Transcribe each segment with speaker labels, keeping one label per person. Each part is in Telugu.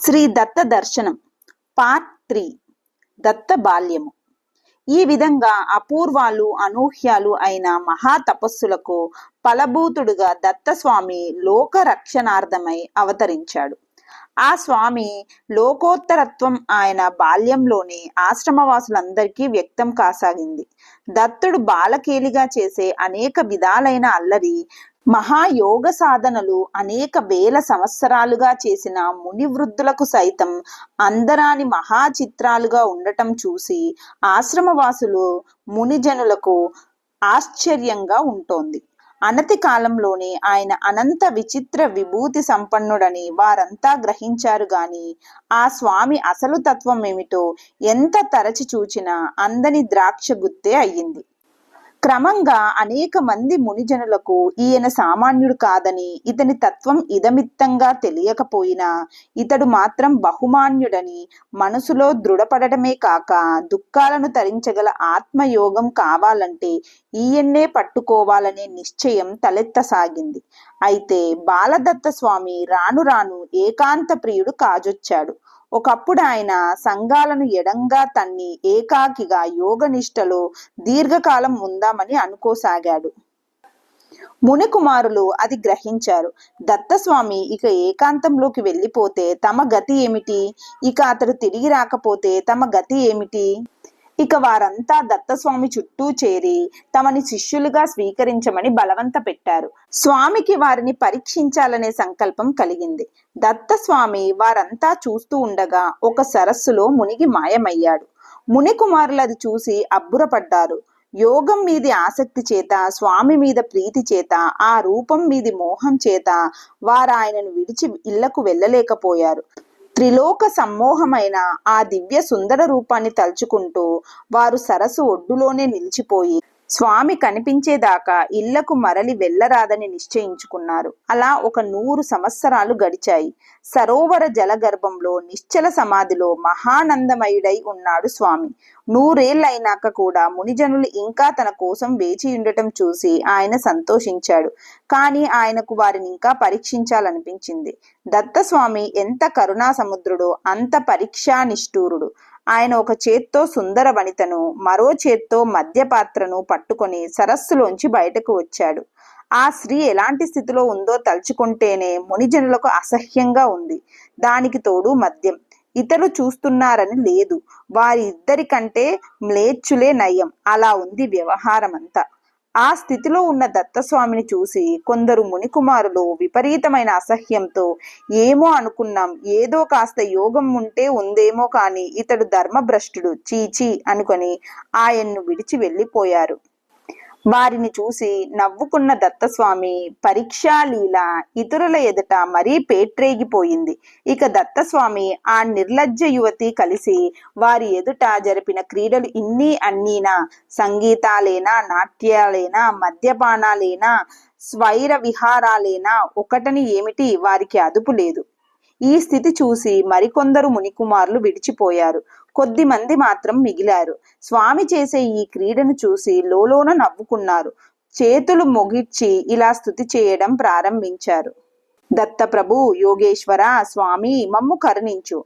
Speaker 1: శ్రీ దత్త దర్శనం పార్ట్ 3 దత్త బాల్యము. ఈ విధంగా అపూర్వాలు అనూహ్యాలు అయిన మహా తపస్సులకు ఫలభూతుడుగా దత్తస్వామి లోక రక్షణార్థమై అవతరించాడు. ఆ స్వామి లోకోత్తరత్వం ఆయన బాల్యంలోనే ఆశ్రమవాసులందరికీ వ్యక్తం కాసాగింది. దత్తుడు బాలకేలిగా చేసే అనేక విధాలైన అల్లరి మహాయోగ సాధనలు అనేక వేల సంవత్సరాలుగా చేసిన మునివృద్ధులకు సైతం అందరాని మహాచిత్రాలుగా ఉండటం చూసి ఆశ్రమవాసులు మునిజనులకు ఆశ్చర్యంగా ఉంటోంది. అనతి కాలంలోనే ఆయన అనంత విచిత్ర విభూతి సంపన్నుడని వారంతా గ్రహించారు గాని ఆ స్వామి అసలు తత్వం ఏమిటో ఎంత తరచి చూచినా అందని ద్రాక్ష గుత్తే అయ్యింది. క్రమంగా అనేక మంది మునిజనులకు ఈయన సామాన్యుడు కాదని, ఇతని తత్వం ఇదమిత్తంగా తెలియకపోయినా ఇతడు మాత్రం బహుమాన్యుడని మనసులో దృఢపడటమే కాక దుఃఖాలను తరించగల ఆత్మయోగం కావాలంటే ఈయన్నే పట్టుకోవాలనే నిశ్చయం తలెత్తసాగింది. అయితే బాలదత్త స్వామి రాను రాను ఏకాంత ప్రియుడు కాజొచ్చాడు. ఒకప్పుడు ఆయన సంఘాలను ఎడంగా తన్ని ఏకాకిగా యోగనిష్టలో దీర్ఘకాలం ఉందామని అనుకోసాగాడు. మునికుమారులు అది గ్రహించారు. దత్తస్వామి ఇక ఏకాంతంలోకి వెళ్ళిపోతే తమ గతి ఏమిటి? ఇక అతడు తిరిగి రాకపోతే తమ గతి ఏమిటి? ఇక వారంతా దత్తస్వామి చుట్టూ చేరి తమని శిష్యులుగా స్వీకరించమని బలవంత పెట్టారు. స్వామికి వారిని పరీక్షించాలనే సంకల్పం కలిగింది. దత్తస్వామి వారంతా చూస్తూ ఉండగా ఒక సరస్సులో మునిగి మాయమయ్యాడు. మునికుమారులు అది చూసి అబ్బురపడ్డారు. యోగం మీది ఆసక్తి చేత, స్వామి మీద ప్రీతి చేత, ఆ రూపం మీది మోహం చేత వారాయనను విడిచి ఇళ్లకు వెళ్ళలేకపోయారు. త్రిలోక సమ్మోహమైన ఆ దివ్య సుందర రూపాన్ని తలుచుకుంటూ వారు సరస్సు ఒడ్డులోనే నిలిచిపోయి స్వామి కనిపించేదాకా ఇళ్లకు మరలి వెళ్ళరాదని నిశ్చయించుకున్నారు. అలా 100 సంవత్సరాలు గడిచాయి. సరోవర జలగర్భంలో నిశ్చల సమాధిలో మహానందమయుడై ఉన్నాడు స్వామి. 100 ఏళ్ళైనాక కూడా మునిజనులు ఇంకా తన కోసం వేచి ఉండటం చూసి ఆయన సంతోషించాడు. కానీ ఆయనకు వారిని ఇంకా పరీక్షించాలనిపించింది. దత్తస్వామి ఎంత కరుణా సముద్రుడో అంత పరీక్షా నిష్ఠూరుడు. ఆయన ఒక చేత్తో సుందర వనితను, మరో చేత్తో మద్యపాత్రను పట్టుకొని సరస్సులోంచి బయటకు వచ్చాడు. ఆ స్త్రీ ఎలాంటి స్థితిలో ఉందో తలుచుకుంటేనే మునిజనులకు అసహ్యంగా ఉంది. దానికి తోడు మద్యం. ఇతరులు చూస్తున్నారని లేదు. వారిద్దరికంటే మ్లేచ్చులే నయం. అలా ఉంది వ్యవహారమంతా. ఆ స్థితిలో ఉన్న దత్తస్వామిని చూసి కొందరు మునికుమారులు విపరీతమైన అసహ్యంతో ఏమో అనుకున్నాం, ఏదో కాస్త యోగం ఉంటే ఉందేమో కానీ ఇతడు ధర్మభ్రష్టుడు, చీచీ అనుకొని ఆయన్ను విడిచి వెళ్ళిపోయారు. వారిని చూసి నవ్వుకున్న దత్తస్వామి పరీక్షాలీల ఇతరుల ఎదుట మరీ పేట్రేగిపోయింది. ఇక దత్తస్వామి ఆ నిర్లజ్జ యువతి కలిసి వారి ఎదుట జరిపిన క్రీడలు ఇన్ని అన్నీనా? సంగీతాలేనా, నాట్యాలేనా, మద్యపానాలేనా, స్వైర విహారాలేనా? ఒకటని ఏమిటి వారికి అదుపు లేదు. ఈ స్థితి చూసి మరికొందరు మునికుమారులు విడిచిపోయారు. కొద్ది మంది మాత్రం మిగిలారు. స్వామి చేసే ఈ క్రీడను చూసి లోలోన నవ్వుకున్నారు. చేతులు మొగిడ్చి ఇలా స్తుతి చేయడం ప్రారంభించారు. దత్తప్రభు, యోగేశ్వర, స్వామి మమ్ము కరుణించు.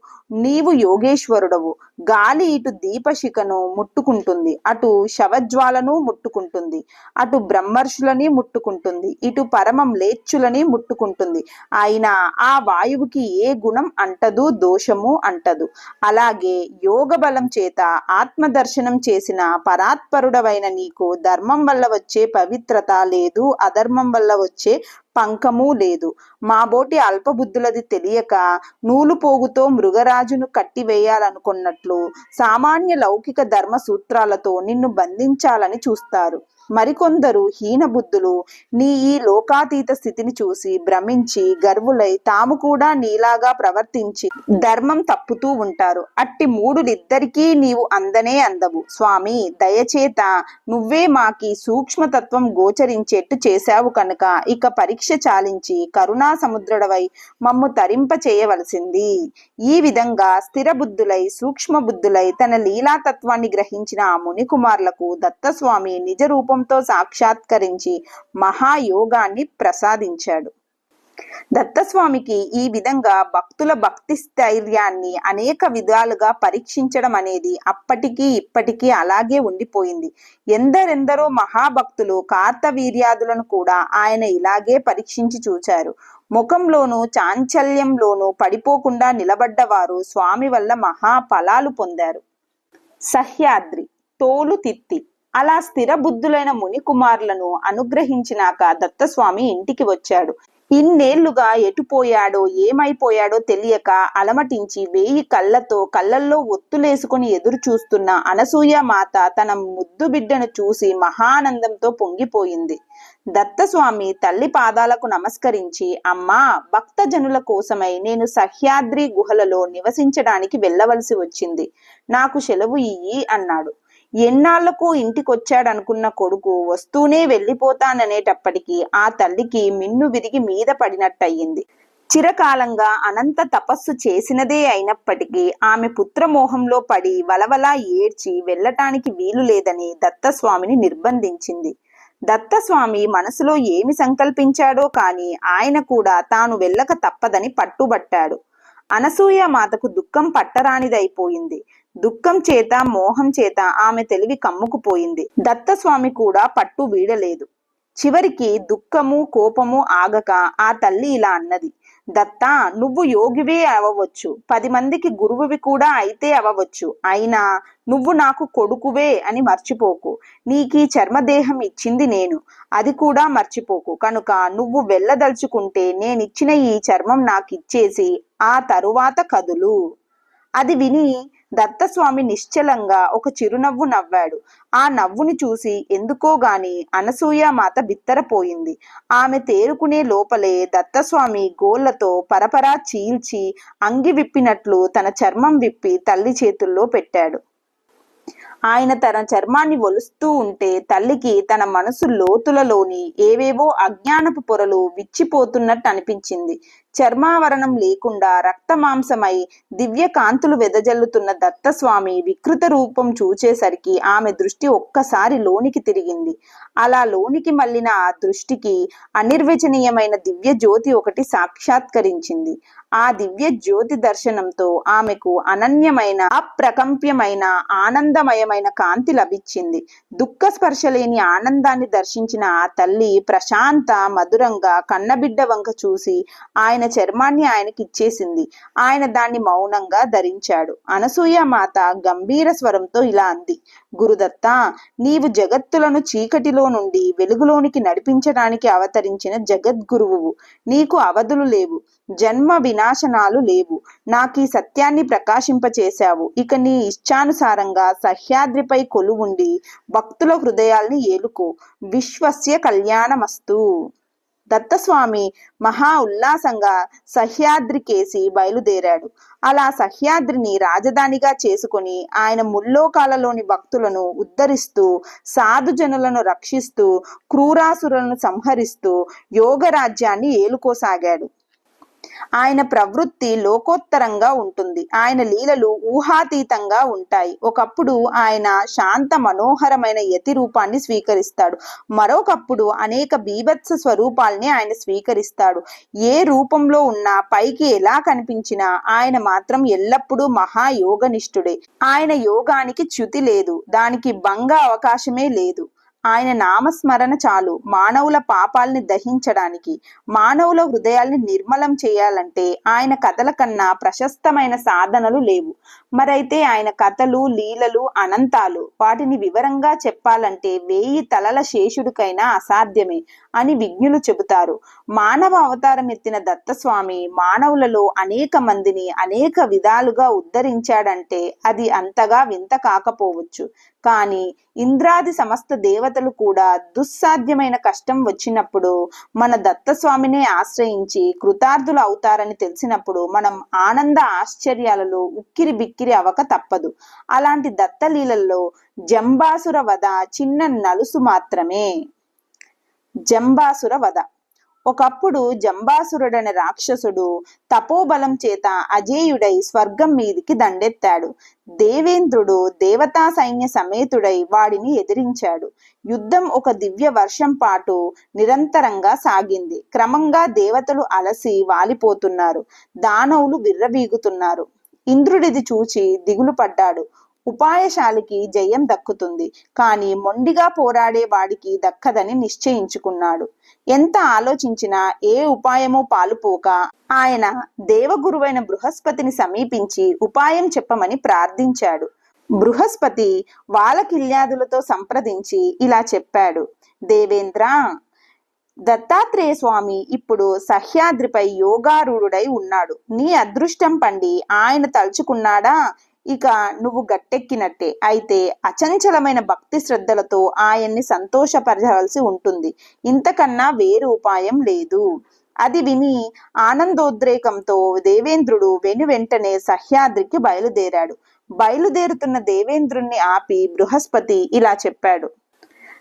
Speaker 1: నీవు యోగేశ్వరుడవు. గాలి ఇటు దీపశిఖను ముట్టుకుంటుంది, అటు శవజ్వాలను ముట్టుకుంటుంది, అటు బ్రహ్మర్షులని ముట్టుకుంటుంది, ఇటు పరమ మ్లేచ్చులని ముట్టుకుంటుంది. అయినా ఆ వాయువుకి ఏ గుణం అంటదు, దోషము అంటదు. అలాగే యోగ బలం చేత ఆత్మదర్శనం చేసిన పరాత్పరుడవైన నీకు ధర్మం వల్ల వచ్చే పవిత్రత లేదు, అధర్మం వల్ల వచ్చే పంకము లేదు. మాబోటి అల్పబుద్ధులది తెలియక నూలు పోగుతో మృగరాజును కట్టివేయాలనుకున్నట్లు సామాన్య లౌకిక ధర్మ సూత్రాలతో నిన్ను బంధించాలని చూస్తారు. మరికొందరు హీనబుద్ధులు నీ ఈ లోకాతీత స్థితిని చూసి భ్రమించి గర్వులై తాము కూడా నీలాగా ప్రవర్తించి ధర్మం తప్పుతూ ఉంటారు. అట్టి మూడులిద్దరికీ నీవు అందనే అందవు. స్వామి దయచేత నువ్వే మాకి సూక్ష్మతత్వం గోచరించేట్టు చేశావు కనుక ఇక పరీక్ష చాలించి కరుణా సముద్రుడవై మమ్ము తరింప చేయవలసింది. ఈ విధంగా స్థిర బుద్ధులై సూక్ష్మ బుద్ధులై తన లీలాతత్వాన్ని గ్రహించిన ఆ మునికుమారులకు దత్తస్వామి నిజ రూపంతో సాక్షాత్కరించి మహాయోగాన్ని ప్రసాదించాడు. దత్తస్వామికి ఈ విధంగా భక్తుల భక్తి స్థైర్యాన్ని అనేక విధాలుగా పరీక్షించడం అనేది అప్పటికీ ఇప్పటికీ అలాగే ఉండిపోయింది. ఎందరెందరో మహాభక్తులు కార్తవీర్యాదులను కూడా ఆయన ఇలాగే పరీక్షించి చూచారు. ముఖంలోనూ చాంచల్యంలోనూ పడిపోకుండా నిలబడ్డవారు స్వామి వల్ల మహా ఫలాలు పొందారు. సహ్యాద్రి, తోలు తిత్తి అలా స్థిర బుద్ధులైన ముని కుమారులను అనుగ్రహించినాక దత్తస్వామి ఇంటికి వచ్చాడు. ఇన్నేళ్లుగా ఎటుపోయాడో ఏమైపోయాడో తెలియక అలమటించి 1000 కళ్ళతో కళ్ళల్లో ఒత్తులేసుకుని ఎదురు చూస్తున్న అనసూయ మాత తన ముద్దు బిడ్డను చూసి మహానందంతో పొంగిపోయింది. దత్తస్వామి తల్లి పాదాలకు నమస్కరించి, అమ్మా, భక్తజనుల కోసమై నేను సహ్యాద్రి గుహలలో నివసించడానికి వెళ్ళవలసి వచ్చింది. నాకు సెలవు ఇయ్యి అన్నాడు. ఎన్నాళ్లకు ఇంటికొచ్చాడనుకున్న కొడుకు వస్తూనే వెళ్ళిపోతాననేటప్పటికీ ఆ తల్లికి మిన్ను విరిగి మీద పడినట్టయింది. చిరకాలంగా అనంత తపస్సు చేసినదే అయినప్పటికీ ఆమె పుత్రమోహంలో పడి వలవలా ఏడ్చి వెళ్ళటానికి వీలు లేదని దత్తస్వామిని నిర్బంధించింది. దత్తస్వామి మనసులో ఏమి సంకల్పించాడో కాని ఆయన కూడా తాను వెళ్ళక తప్పదని పట్టుబట్టాడు. అనసూయ మాతకు దుఃఖం పట్టరానిదైపోయింది. దుఃఖం చేత మోహం చేత ఆమె తెలివి కమ్ముకుపోయింది. దత్తస్వామి కూడా పట్టు వీడలేదు. చివరికి దుఃఖము కోపము ఆగక ఆ తల్లి ఇలా అన్నది, దత్తా, నువ్వు యోగివే అవ్వవచ్చు, 10 మందికి గురువువి కూడా అయితే అవ్వవచ్చు, అయినా నువ్వు నాకు కొడుకువే అని మర్చిపోకు. నీకీ చర్మదేహం ఇచ్చింది నేను, అది కూడా మర్చిపోకు. కనుక నువ్వు వెళ్ళదలుచుకుంటే నేనిచ్చిన ఈ చర్మం నాకిచ్చేసి ఆ తరువాత కదులు. అది విని దత్తస్వామి నిశ్చలంగా ఒక చిరునవ్వు నవ్వాడు. ఆ నవ్వుని చూసి ఎందుకో గాని అనసూయ మాత బిత్తరపోయింది. ఆమె తేరుకునే లోపలే దత్తస్వామి గోళ్లతో పరపరా చీల్చి అంగి విప్పినట్లు తన చర్మం విప్పి తల్లి చేతుల్లో పెట్టాడు. ఆయన తన చర్మాన్ని ఒలుస్తూ ఉంటే తల్లికి తన మనసు లోతులలోని ఏవేవో అజ్ఞానపు పొరలు విచ్చిపోతున్నట్టు అనిపించింది. చర్మావరణం లేకుండా రక్తమాంసమై దివ్య కాంతులు వెదజల్లుతున్న దత్తస్వామి వికృత రూపం చూచేసరికి ఆమె దృష్టి ఒక్కసారి లోనికి తిరిగింది. అలా లోనికి మళ్ళిన ఆ దృష్టికి అనిర్వచనీయమైన దివ్య జ్యోతి ఒకటి సాక్షాత్కరించింది. ఆ దివ్య జ్యోతి దర్శనంతో ఆమెకు అనన్యమైన అప్రకంప్యమైన ఆనందమయమైన కాంతి లభించింది. దుఃఖ స్పర్శ లేని ఆనందాన్ని దర్శించిన ఆ తల్లి ప్రశాంత మధురంగా కన్నబిడ్డ వంక చూసి ఆయన చర్మాన్ని ఆయనకి ఇచ్చేసింది. ఆయన దాన్ని మౌనంగా ధరించాడు. అనసూయ మాత గంభీర స్వరంతో ఇలా అంది, గురుదత్త, నీవు జగత్తులను చీకటిలో నుండి వెలుగులోనికి నడిపించడానికి అవతరించిన జగద్గురువు. నీకు అవధులు లేవు, జన్మ వినాశనాలు లేవు. నాకీ సత్యాన్ని ప్రకాశింపచేశావు. ఇక నీ ఇష్టానుసారంగా సహ్యాద్రిపై కొలువుండి భక్తుల హృదయాల్ని ఏలుకో. విశ్వస్య కళ్యాణమస్తు. దత్తస్వామి మహా ఉల్లాసంగా సహ్యాద్రికేసి బయలుదేరాడు. అలా సహ్యాద్రిని రాజధానిగా చేసుకుని ఆయన ముల్లోకాలలోని భక్తులను ఉద్ధరిస్తూ, సాధుజనులను రక్షిస్తూ, క్రూరాసురులను సంహరిస్తూ యోగరాజ్యాన్ని ఏలుకోసాగాడు. ఆయన ప్రవృత్తి లోకోత్తరంగా ఉంటుంది. ఆయన లీలలు ఊహాతీతంగా ఉంటాయి. ఒకప్పుడు ఆయన శాంత మనోహరమైన యతి రూపాన్ని స్వీకరిస్తాడు. మరొకప్పుడు అనేక బీభత్స స్వరూపాల్ని ఆయన స్వీకరిస్తాడు. ఏ రూపంలో ఉన్నా, పైకి ఎలా కనిపించినా ఆయన మాత్రం ఎల్లప్పుడూ మహాయోగనిష్ఠుడే. ఆయన యోగానికి చ్యుతి లేదు, దానికి భంగ అవకాశమే లేదు. ఆయన నామస్మరణ చాలు మానవుల పాపాల్ని దహించడానికి. మానవుల హృదయాల్ని నిర్మలం చేయాలంటే ఆయన కథల కన్నా ప్రశస్తమైన సాధనలు లేవు. మరైతే ఆయన కథలు లీలలు అనంతాలు. వాటిని వివరంగా చెప్పాలంటే 1000 తలల శేషుడికైనా అసాధ్యమే అని విజ్ఞులు చెబుతారు. మానవ అవతారం ఎత్తిన దత్తస్వామి మానవులలో అనేక మందిని అనేక విధాలుగా ఉద్ధరించాడంటే అది అంతగా వింత కాకపోవచ్చు. కానీ ఇంద్రాది సమస్త దేవతలు కూడా దుస్సాధ్యమైన కష్టం వచ్చినప్పుడు మన దత్తస్వామినే ఆశ్రయించి కృతార్థులు అవుతారని తెలిసినప్పుడు మనం ఆనంద ఆశ్చర్యాలలో ఉక్కిరి బిక్కిరి అవక తప్పదు. అలాంటి దత్తలీలల్లో జంబాసుర వధ చిన్న నలుసు మాత్రమే. జంబాసుర వధ ఒకప్పుడు జంబాసురుడనే రాక్షసుడు తపోబలం చేత అజేయుడై స్వర్గం మీదికి దండెత్తాడు. దేవేంద్రుడు దేవతా సైన్య సమేతుడై వాడిని ఎదిరించాడు. యుద్ధం ఒక దివ్య వర్షం పాటు నిరంతరంగా సాగింది. క్రమంగా దేవతలు అలసి వాలిపోతున్నారు. దానవులు విర్రవీగుతున్నారు. ఇంద్రుడిది చూచి దిగులు పడ్డాడు. ఉపాయశాలికి జయం దక్కుతుంది, కానీ మొండిగా పోరాడే వాడికి దక్కదని నిశ్చయించుకున్నాడు. ఎంత ఆలోచించినా ఏ ఉపాయమూ పాలుపోక ఆయన దేవగురువైన బృహస్పతిని సమీపించి ఉపాయం చెప్పమని ప్రార్థించాడు. బృహస్పతి వాలకిల్యాదులతో సంప్రదించి ఇలా చెప్పాడు: దేవేంద్ర, దత్తాత్రేయ స్వామి ఇప్పుడు సహ్యాద్రిపై యోగారూఢుడై ఉన్నాడు. నీ అదృష్టం పండి ఆయన తలుచుకున్నాడా ఇక నువ్వు గట్టెక్కినట్టే. అయితే అచంచలమైన భక్తి శ్రద్ధలతో ఆయన్ని సంతోషపరచవలసి ఉంటుంది. ఇంతకన్నా వేరు ఉపాయం లేదు. అది విని ఆనందోద్రేకంతో దేవేంద్రుడు వెంటనే సహ్యాద్రికి బయలుదేరాడు. బయలుదేరుతున్న దేవేంద్రుణ్ణి ఆపి బృహస్పతి ఇలా చెప్పాడు: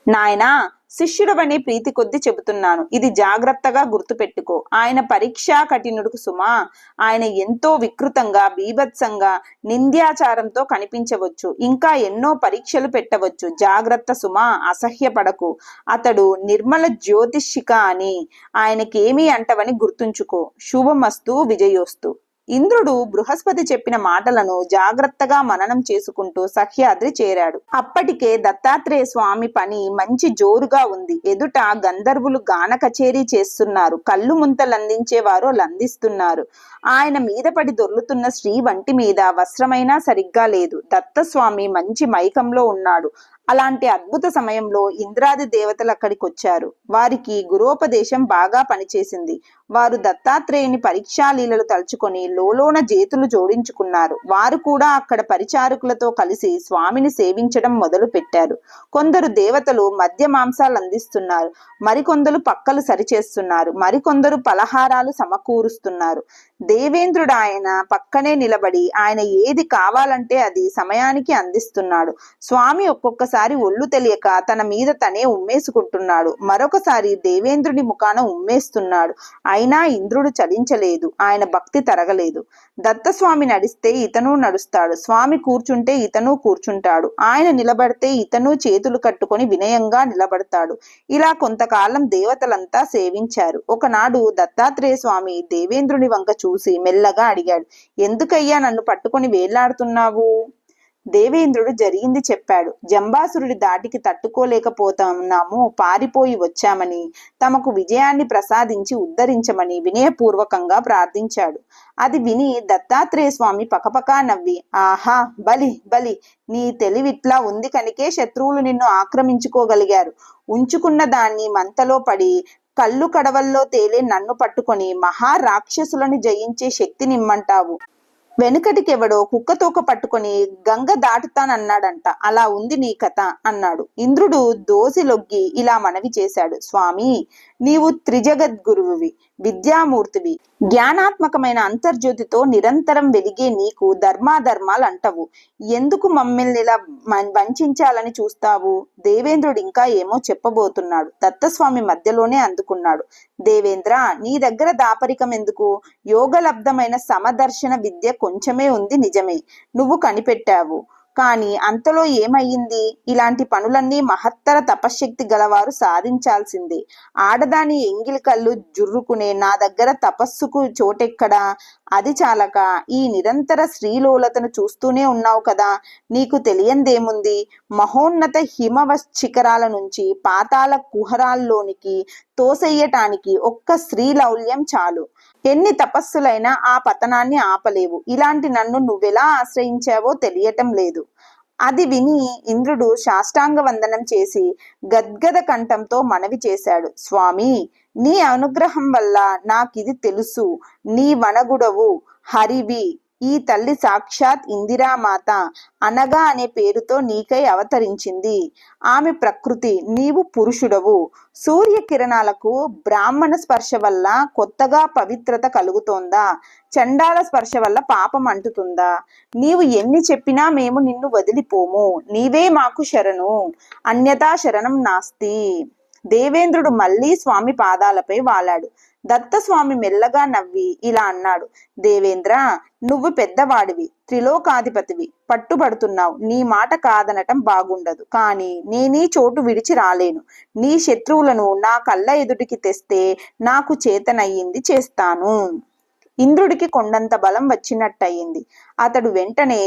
Speaker 1: నాయనా, శిష్యుడవనే ప్రీతి కొద్ది చెబుతున్నాను. ఇది జాగ్రత్తగా గుర్తుపెట్టుకో. ఆయన పరీక్షా కఠినుడుకు సుమా. ఆయన ఎంతో వికృతంగా, బీభత్సంగా, నింద్యాచారంతో కనిపించవచ్చు. ఇంకా ఎన్నో పరీక్షలు పెట్టవచ్చు. జాగ్రత్త సుమా, అసహ్యపడకు. అతడు నిర్మల జ్యోతిష్యిక అని ఆయనకేమీ అంటవని గుర్తుంచుకో. శుభమస్తు, విజయోస్తు. ఇంద్రుడు బృహస్పతి చెప్పిన మాటలను జాగ్రత్తగా మననం చేసుకుంటూ సహ్యాద్రి చేరాడు. అప్పటికే దత్తాత్రేయ స్వామి పని మంచి జోరుగా ఉంది. ఎదుట గంధర్వులు గాన కచేరీ చేస్తున్నారు. కళ్ళు ముంతలందించేవారు లందిస్తున్నారు. ఆయన మీద పడి దొర్లుతున్న స్త్రీ వంటి మీద వస్త్రమైనా సరిగ్గా లేదు. దత్తస్వామి మంచి మైకంలో ఉన్నాడు. అలాంటి అద్భుత సమయంలో ఇంద్రాది దేవతలు అక్కడికి వచ్చారు. వారికి గురోపదేశం బాగా పనిచేసింది. వారు దత్తాత్రేయుని పరీక్షాలీలలు తలుచుకొని లోలోన చేతులు జోడించుకున్నారు. వారు కూడా అక్కడ పరిచారకులతో కలిసి స్వామిని సేవించడం మొదలు పెట్టారు. కొందరు దేవతలు మద్య మాంసాలు అందిస్తున్నారు. మరికొందరు పక్కలు సరిచేస్తున్నారు. మరికొందరు పలహారాలు సమకూరుస్తున్నారు. దేవేంద్రుడు ఆయన పక్కనే నిలబడి ఆయన ఏది కావాలంటే అది సమయానికి అందిస్తున్నాడు. స్వామి ఒక్కొక్కసారి ఒళ్ళు తెలియక తన మీద తనే ఉమ్మేసుకుంటున్నాడు. మరొకసారి దేవేంద్రుడి ముఖాన ఉమ్మేస్తున్నాడు. అయినా ఇంద్రుడు చలించలేదు. ఆయన భక్తి తరగలేదు. దత్తస్వామి నడిస్తే ఇతను నడుస్తాడు. స్వామి కూర్చుంటే ఇతను కూర్చుంటాడు. ఆయన నిలబడితే ఇతను చేతులు కట్టుకొని వినయంగా నిలబడతాడు. ఇలా కొంతకాలం దేవతలంతా సేవించారు. ఒకనాడు దత్తాత్రేయ స్వామి దేవేంద్రుని వంక చూసి మెల్లగా అడిగాడు: ఎందుకయ్యా నన్ను పట్టుకొని వేలాడుతున్నావు? దేవేంద్రుడు జరిగింది చెప్పాడు. జంబాసురుడి దాటికి తట్టుకోలేకపోతున్నాము, పారిపోయి వచ్చామని, తమకు విజయాన్ని ప్రసాదించి ఉద్ధరించమని వినయపూర్వకంగా ప్రార్థించాడు. అది విని దత్తాత్రేయ స్వామి పకపకా నవ్వి, ఆహా, బలి బలి, నీ తెలివిట్లా ఉంది కనుకే శత్రువులు నిన్ను ఆక్రమించుకోగలిగారు. ఉంచుకున్న దాన్ని మంతలో పడి కళ్ళు కడవల్లో తేలే నన్ను పట్టుకొని మహారాక్షసులను జయించే శక్తి నిమ్మంటావు. వెనుకటికెవడో కుక్కతోక పట్టుకొని గంగ దాటుతానన్నాడంట. అలా ఉంది నీ కథ అన్నాడు. ఇంద్రుడు దోసిలొగ్గి ఇలా మనవి చేశాడు: స్వామి, నీవు త్రిజగద్గురువువి, విద్యామూర్తివి. జ్ఞానాత్మకమైన అంతర్జ్యోతితో నిరంతరం వెలిగే నీకు ధర్మాధర్మాలు అంటవు. ఎందుకు మమ్మల్ని ఇలా వంచాలని చూస్తావు? దేవేంద్రుడు ఇంకా ఏమో చెప్పబోతున్నాడు. దత్తస్వామి మధ్యలోనే అందుకున్నాడు. దేవేంద్ర, నీ దగ్గర దాపరికం ఎందుకు? యోగలబ్ధమైన సమదర్శన విద్య కొంచెమే ఉంది, నిజమే. నువ్వు కనిపెట్టావు. కానీ అంతలో ఏమయ్యింది? ఇలాంటి పనులన్నీ మహత్తర తపశ్శక్తి గలవారు సాధించాల్సిందే. ఆడదాని ఎంగిలి కళ్ళు జుర్రుకునే నా దగ్గర తపస్సుకు చోటెక్కడా? అది చాలక ఈ నిరంతర శ్రీలోలతను చూస్తూనే ఉన్నావు కదా. నీకు తెలియందేముంది? మహోన్నత హిమవ శిఖరాల నుంచి పాతాళ కుహరాల్లోనికి తోసెయ్యటానికి ఒక్క శ్రీలౌల్యం చాలు. ఎన్ని తపస్సులైనా ఆ పతనాన్ని ఆపలేవు. ఇలాంటి నన్ను నువ్వెలా ఆశ్రయించావో తెలియటం లేదు. అది విని ఇంద్రుడు సాష్టాంగ వందనం చేసి గద్గద కంఠంతో మనవి చేశాడు: స్వామి, నీ అనుగ్రహం వల్ల నాకిది తెలుసు. నీ వనగుడవు, హరివి. ఈ తల్లి సాక్షాత్ ఇందిరామాత అనగా అనే పేరుతో నీకై అవతరించింది. ఆమె ప్రకృతి, నీవు పురుషుడవు. సూర్యకిరణాలకు బ్రాహ్మణ స్పర్శ వల్ల కొత్తగా పవిత్రత కలుగుతోందా? చండాల స్పర్శ వల్ల పాపం అంటుతుందా? నీవు ఎన్ని చెప్పినా మేము నిన్ను వదిలిపోము. నీవే మాకు శరణు, అన్యతా శరణం నాస్తి. దేవేంద్రుడు మళ్ళీ స్వామి పాదాలపై వాలాడు. దత్తస్వామి మెల్లగా నవ్వి ఇలా అన్నాడు, దేవేంద్ర, నువ్వు పెద్దవాడివి, త్రిలోకాధిపతివి, పట్టుబడుతున్నావు. నీ మాట కాదనటం బాగుండదు. కానీ నేనీ చోటు విడిచి రాలేను. నీ శత్రువులను నా కళ్ళ ఎదుటికి తెస్తే నాకు చేతనయ్యింది చేస్తాను. ఇంద్రుడికి కొండంత బలం వచ్చినట్టయింది. అతడు వెంటనే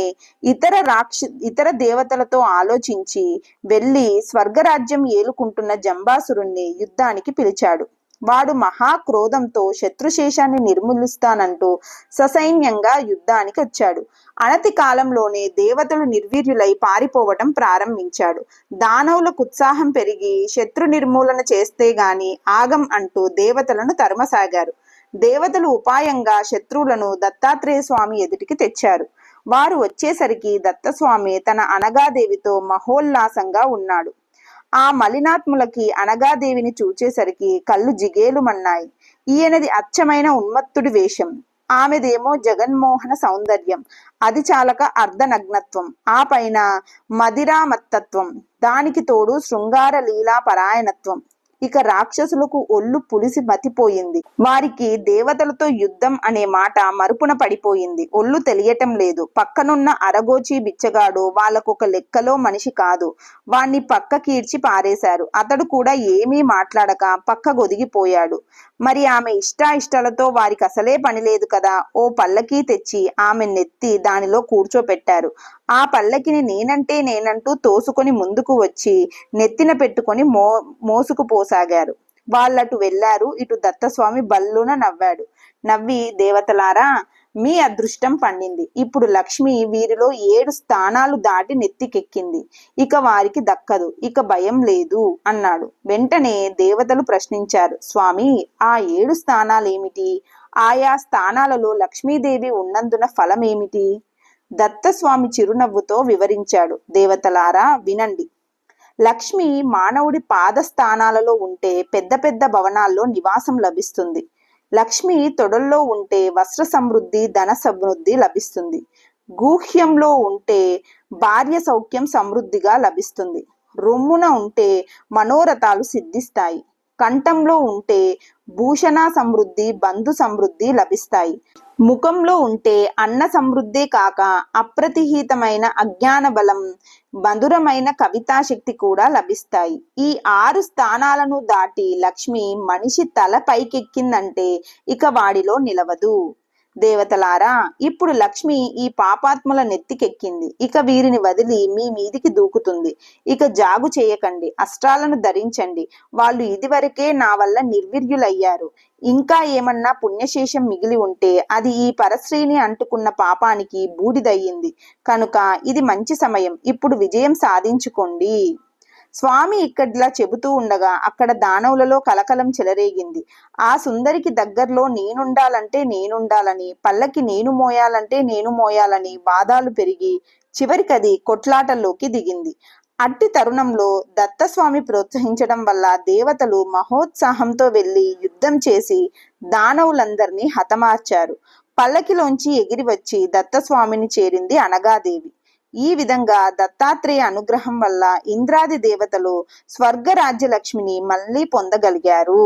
Speaker 1: ఇతర దేవతలతో ఆలోచించి వెళ్ళి స్వర్గరాజ్యం ఏలుకుంటున్న జంబాసురుణ్ణి యుద్ధానికి పిలిచాడు. వాడు మహాక్రోధంతో శత్రుశేషాన్ని నిర్మూలిస్తానంటూ ససైన్యంగా యుద్ధానికి వచ్చాడు. అనతి కాలంలోనే దేవతలు నిర్వీర్యులై పారిపోవటం ప్రారంభించాడు. దానవులకు ఉత్సాహం పెరిగి శత్రు నిర్మూలన చేస్తే గాని ఆగం అంటూ దేవతలను తరుమసాగారు. దేవతలు ఉపాయంగా శత్రువులను దత్తాత్రేయ స్వామి ఎదుటికి తెచ్చారు. వారు వచ్చేసరికి దత్తస్వామి తన అనగాదేవితో మహోల్లాసంగా ఉన్నాడు. ఆ మలినాత్ములకి అనగాదేవిని చూచేసరికి కళ్ళు జిగేలుమన్నాయి. ఈయనది అచ్చమైన ఉన్మత్తుడి వేషం, ఆమెదేమో జగన్మోహన సౌందర్యం, అది చాలక అర్ధనగ్నత్వం, ఆ పైన మదిరామత్తత్వం, దానికి తోడు శృంగార లీలా పరాయణత్వం. ఇక రాక్షసులకు ఒళ్ళు పులిసి మతిపోయింది. వారికి దేవతలతో యుద్ధం అనే మాట మరుపున పడిపోయింది. ఒళ్ళు తెలియటం లేదు. పక్కనున్న అరగోచి బిచ్చగాడు వాళ్ళకొక లెక్కలో మనిషి కాదు. వాణ్ణి పక్కకీడ్చి పారేశారు. అతడు కూడా ఏమీ మాట్లాడక పక్కగొదిగిపోయాడు. మరి ఆమె ఇష్టాలతో వారికి అసలే పని లేదు కదా. ఓ పల్లకీ తెచ్చి ఆమె నెత్తి దానిలో కూర్చోపెట్టారు. ఆ పల్లకిని నేనంటూ తోసుకొని ముందుకు వచ్చి నెత్తిన పెట్టుకొని మోసుకుపోసాగారు. వాళ్ళటు వెళ్లారు. ఇటు దత్తస్వామి బల్లున నవ్వాడు. నవ్వి, దేవతలారా, మీ అదృష్టం పండింది. ఇప్పుడు లక్ష్మి వీరిలో 7 స్థానాలు దాటి నెత్తికెక్కింది. ఇక వారికి దక్కదు. ఇక భయం లేదు అన్నాడు. వెంటనే దేవతలు ప్రశ్నించారు, స్వామి, ఆ 7 స్థానాలేమిటి? ఆయా స్థానాలలో లక్ష్మీదేవి ఉన్నందున ఫలమేమిటి? దత్తస్వామి చిరునవ్వుతో వివరించాడు. దేవతలారా, వినండి. లక్ష్మి మానవుడి పాదస్థానాలలో ఉంటే పెద్ద పెద్ద భవనాల్లో నివాసం లభిస్తుంది. లక్ష్మి తొడల్లో ఉంటే వస్త్ర సమృద్ధి, ధన సమృద్ధి లభిస్తుంది. గూహ్యంలో ఉంటే భార్య సౌఖ్యం సమృద్ధిగా లభిస్తుంది. రొమ్మున ఉంటే మనోరథాలు సిద్ధిస్తాయి. కంఠంలో ఉంటే భూషణ సమృద్ధి, బంధు సమృద్ధి లభిస్తాయి. ముఖంలో ఉంటే అన్న సమృద్ధే కాక అప్రతిహితమైన అజ్ఞాన బలం, మధురమైన కవితాశక్తి కూడా లభిస్తాయి. ఈ 6 స్థానాలను దాటి లక్ష్మి మనిషి తల పైకెక్కిందంటే ఇక వాడిలో నిలవదు. దేవతలారా, ఇప్పుడు లక్ష్మి ఈ పాపాత్ముల నెత్తికెక్కింది. ఇక వీరిని వదిలి మీ మీదికి దూకుతుంది. ఇక జాగు చేయకండి, అస్త్రాలను ధరించండి. వాళ్ళు ఇదివరకే నా వల్ల నిర్వీర్యులయ్యారు. ఇంకా ఏమన్నా పుణ్యశేషం మిగిలి ఉంటే అది ఈ పరశ్రీని అంటుకున్న పాపానికి బూడిదయ్యింది. కనుక ఇది మంచి సమయం. ఇప్పుడు విజయం సాధించుకోండి. స్వామి ఇక్కడిలా చెబుతూ ఉండగా అక్కడ దానవులలో కలకలం చెలరేగింది. ఆ సుందరికి దగ్గరలో నేనుండాలని, పల్లకి నేను మోయాలని వాదాలు పెరిగి చివరికది కొట్లాటల్లోకి దిగింది. అట్టి తరుణంలో దత్తస్వామి ప్రోత్సహించడం వల్ల దేవతలు మహోత్సాహంతో వెళ్లి యుద్ధం చేసి దానవులందరినీ హతమార్చారు. పల్లకిలోంచి ఎగిరి వచ్చి దత్తస్వామిని చేరింది అనగాదేవి. ఈ విధంగా దత్తాత్రేయ అనుగ్రహం వల్ల ఇంద్రాది దేవతలు స్వర్గరాజ్య లక్ష్మిని మళ్ళీ పొందగలిగారు.